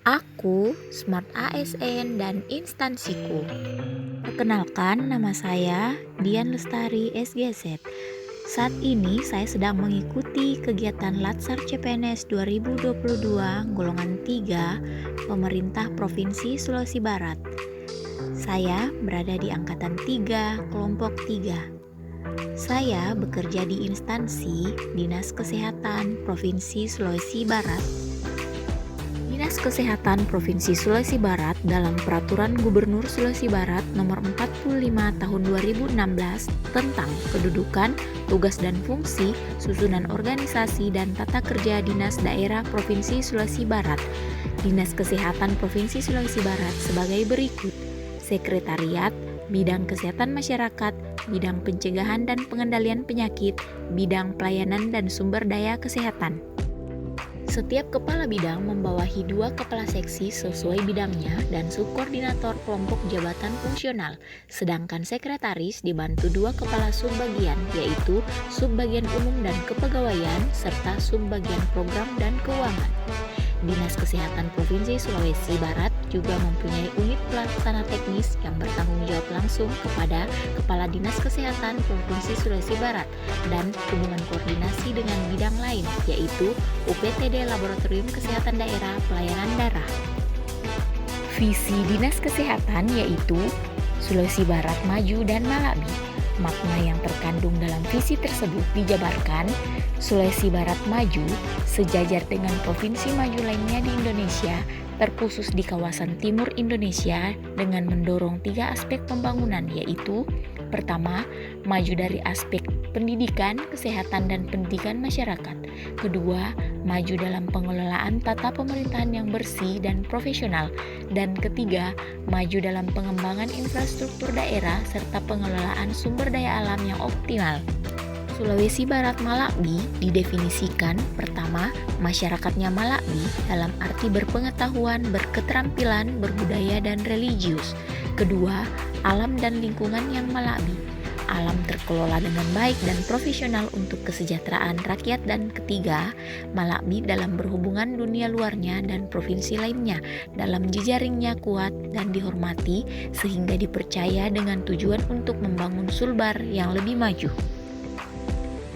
Aku, Smart ASN, dan instansiku. Perkenalkan, nama saya Dian Lestari SGZ. Saat ini saya sedang mengikuti kegiatan Latsar CPNS 2022 golongan 3 Pemerintah Provinsi Sulawesi Barat. Saya berada di angkatan 3, kelompok 3. Saya bekerja di instansi Dinas Kesehatan Provinsi Sulawesi Barat. Dinas Kesehatan Provinsi Sulawesi Barat dalam Peraturan Gubernur Sulawesi Barat Nomor 45 Tahun 2016 tentang kedudukan, tugas dan fungsi, susunan organisasi dan tata kerja Dinas Daerah Provinsi Sulawesi Barat. Dinas Kesehatan Provinsi Sulawesi Barat sebagai berikut: Sekretariat, Bidang Kesehatan Masyarakat, Bidang Pencegahan dan Pengendalian Penyakit, Bidang Pelayanan dan Sumber Daya Kesehatan. Setiap kepala bidang membawahi 2 kepala seksi sesuai bidangnya dan subkoordinator kelompok jabatan fungsional, sedangkan sekretaris dibantu 2 kepala subbagian, yaitu subbagian umum dan kepegawaian, serta subbagian program dan keuangan. Dinas Kesehatan Provinsi Sulawesi Barat juga mempunyai unit pelaksana teknis yang bertanggung jawab langsung kepada Kepala Dinas Kesehatan Provinsi Sulawesi Barat dan hubungan koordinasi dengan bidang lain, yaitu UPTD Laboratorium Kesehatan Daerah Pelayanan Darah. Visi Dinas Kesehatan yaitu Sulawesi Barat Maju dan Malabi. Makna yang terkandung dalam visi tersebut dijabarkan, Sulawesi Barat maju sejajar dengan provinsi maju lainnya di Indonesia, terkhusus di kawasan timur Indonesia dengan mendorong 3 aspek pembangunan, yaitu pertama, maju dari aspek pendidikan, kesehatan, dan pendidikan masyarakat. Kedua, maju dalam pengelolaan tata pemerintahan yang bersih dan profesional. Dan ketiga, maju dalam pengembangan infrastruktur daerah serta pengelolaan sumber daya alam yang optimal. Sulawesi Barat Malabi didefinisikan pertama, masyarakatnya Malabi dalam arti berpengetahuan, berketerampilan, berbudaya, dan religius. Kedua, alam dan lingkungan yang Malabi. Alam terkelola dengan baik dan profesional untuk kesejahteraan rakyat. Dan ketiga, Malabi dalam berhubungan dunia luarnya dan provinsi lainnya dalam jejaringnya kuat dan dihormati sehingga dipercaya dengan tujuan untuk membangun Sulbar yang lebih maju.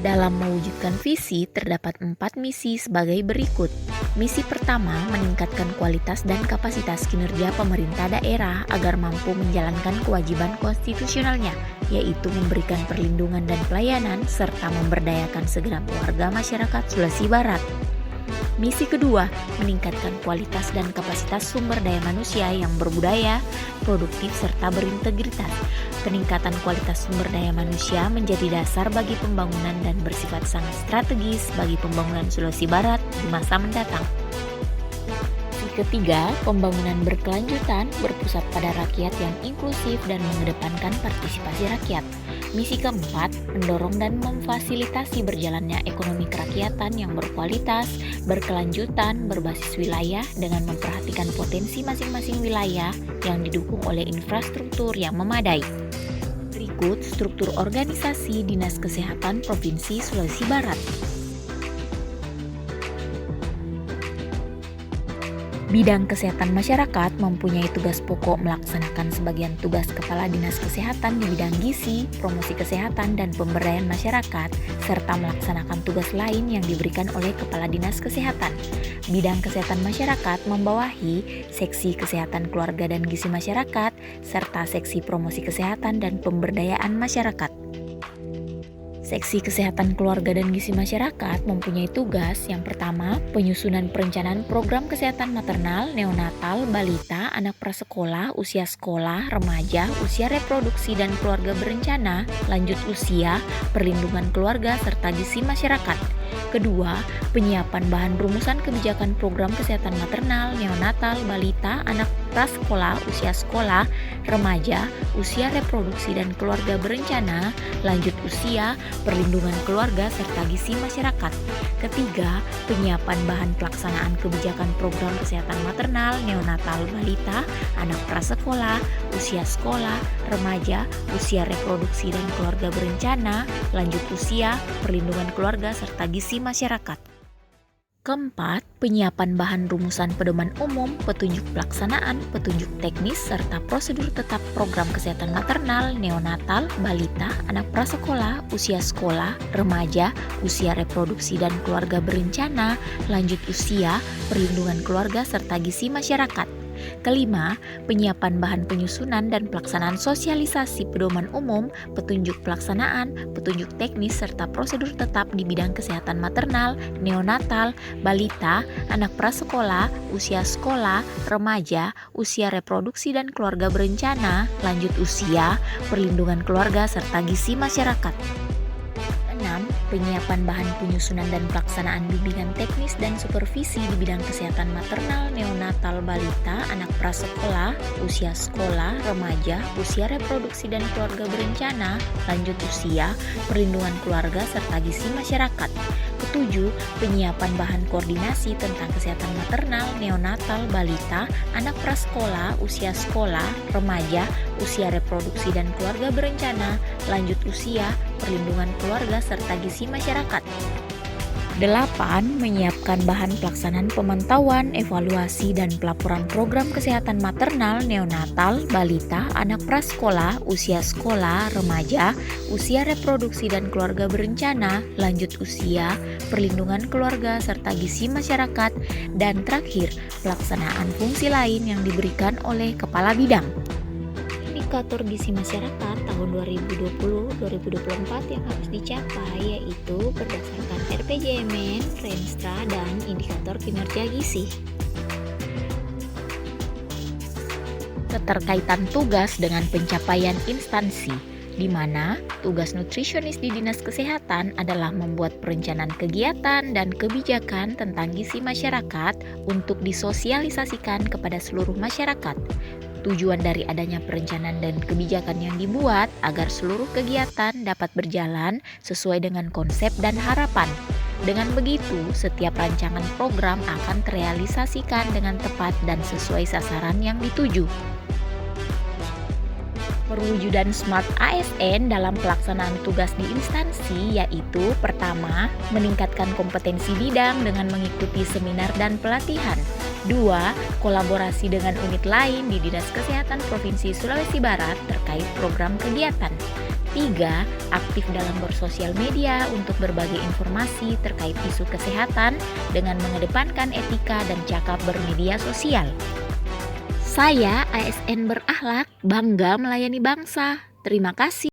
Dalam mewujudkan visi, terdapat 4 misi sebagai berikut. Misi pertama, meningkatkan kualitas dan kapasitas kinerja pemerintah daerah agar mampu menjalankan kewajiban konstitusionalnya, yaitu memberikan perlindungan dan pelayanan serta memberdayakan segenap warga masyarakat Sulawesi Barat. Misi kedua, meningkatkan kualitas dan kapasitas sumber daya manusia yang berbudaya, produktif, serta berintegritas. Peningkatan kualitas sumber daya manusia menjadi dasar bagi pembangunan dan bersifat sangat strategis bagi pembangunan Sulawesi Barat di masa mendatang. Misi ketiga, pembangunan berkelanjutan berpusat pada rakyat yang inklusif dan mengedepankan partisipasi rakyat. Misi keempat, mendorong dan memfasilitasi berjalannya ekonomi kerakyatan yang berkualitas, berkelanjutan, berbasis wilayah dengan memperhatikan potensi masing-masing wilayah yang didukung oleh infrastruktur yang memadai. Berikut struktur organisasi Dinas Kesehatan Provinsi Sulawesi Barat. Bidang Kesehatan Masyarakat mempunyai tugas pokok melaksanakan sebagian tugas Kepala Dinas Kesehatan di bidang gizi, promosi kesehatan, dan pemberdayaan masyarakat, serta melaksanakan tugas lain yang diberikan oleh Kepala Dinas Kesehatan. Bidang Kesehatan Masyarakat membawahi Seksi Kesehatan Keluarga dan Gizi Masyarakat, serta Seksi Promosi Kesehatan dan Pemberdayaan Masyarakat. Seksi Kesehatan Keluarga dan Gizi Masyarakat mempunyai tugas yang pertama, penyusunan perencanaan program kesehatan maternal, neonatal, balita, anak prasekolah, usia sekolah, remaja, usia reproduksi dan keluarga berencana, lanjut usia, perlindungan keluarga, serta gizi masyarakat. Kedua, penyiapan bahan rumusan kebijakan program kesehatan maternal, neonatal, balita, anak prasekolah, usia sekolah, remaja, usia reproduksi dan keluarga berencana, lanjut usia, perlindungan keluarga, serta gizi masyarakat. Ketiga, penyiapan bahan pelaksanaan kebijakan program kesehatan maternal, neonatal, balita, anak prasekolah, usia sekolah, remaja, usia reproduksi dan keluarga berencana, lanjut usia, perlindungan keluarga, serta gizi masyarakat. Keempat, penyiapan bahan rumusan pedoman umum, petunjuk pelaksanaan, petunjuk teknis, serta prosedur tetap program kesehatan maternal, neonatal, balita, anak prasekolah, usia sekolah, remaja, usia reproduksi dan keluarga berencana, lanjut usia, perlindungan keluarga, serta gizi masyarakat. Kelima, penyiapan bahan penyusunan dan pelaksanaan sosialisasi pedoman umum, petunjuk pelaksanaan, petunjuk teknis, serta prosedur tetap di bidang kesehatan maternal, neonatal, balita, anak prasekolah, usia sekolah, remaja, usia reproduksi dan keluarga berencana, lanjut usia, perlindungan keluarga, serta gizi masyarakat. 6. Penyiapan bahan penyusunan dan pelaksanaan bimbingan teknis dan supervisi di bidang kesehatan maternal, neonatal, balita, anak prasekolah, usia sekolah, remaja, usia reproduksi dan keluarga berencana, lanjut usia, perlindungan keluarga, serta gizi masyarakat. Ketujuh, penyiapan bahan koordinasi tentang kesehatan maternal, neonatal, balita, anak prasekolah, usia sekolah, remaja, usia reproduksi dan keluarga berencana, lanjut usia, perlindungan keluarga, serta gizi masyarakat. 8. Menyiapkan bahan pelaksanaan pemantauan, evaluasi, dan pelaporan program kesehatan maternal, neonatal, balita, anak prasekolah, usia sekolah, remaja, usia reproduksi dan keluarga berencana, lanjut usia, perlindungan keluarga, serta gizi masyarakat. Dan terakhir, pelaksanaan fungsi lain yang diberikan oleh kepala bidang. Indikator gizi masyarakat tahun 2020-2024 yang harus dicapai yaitu berdasarkan RPJMN, Renstra, dan indikator kinerja gizi. Keterkaitan tugas dengan pencapaian instansi, di mana tugas nutrisionis di Dinas Kesehatan adalah membuat perencanaan kegiatan dan kebijakan tentang gizi masyarakat untuk disosialisasikan kepada seluruh masyarakat. Tujuan dari adanya perencanaan dan kebijakan yang dibuat agar seluruh kegiatan dapat berjalan sesuai dengan konsep dan harapan. Dengan begitu, setiap rancangan program akan terrealisasikan dengan tepat dan sesuai sasaran yang dituju. Perwujudan Smart ASN dalam pelaksanaan tugas di instansi yaitu pertama, meningkatkan kompetensi bidang dengan mengikuti seminar dan pelatihan. 2. Kolaborasi dengan unit lain di Dinas Kesehatan Provinsi Sulawesi Barat terkait program kegiatan. 3. Aktif dalam bersosial media untuk berbagi informasi terkait isu kesehatan dengan mengedepankan etika dan cakap bermedia sosial. Saya ASN berakhlak, bangga melayani bangsa. Terima kasih.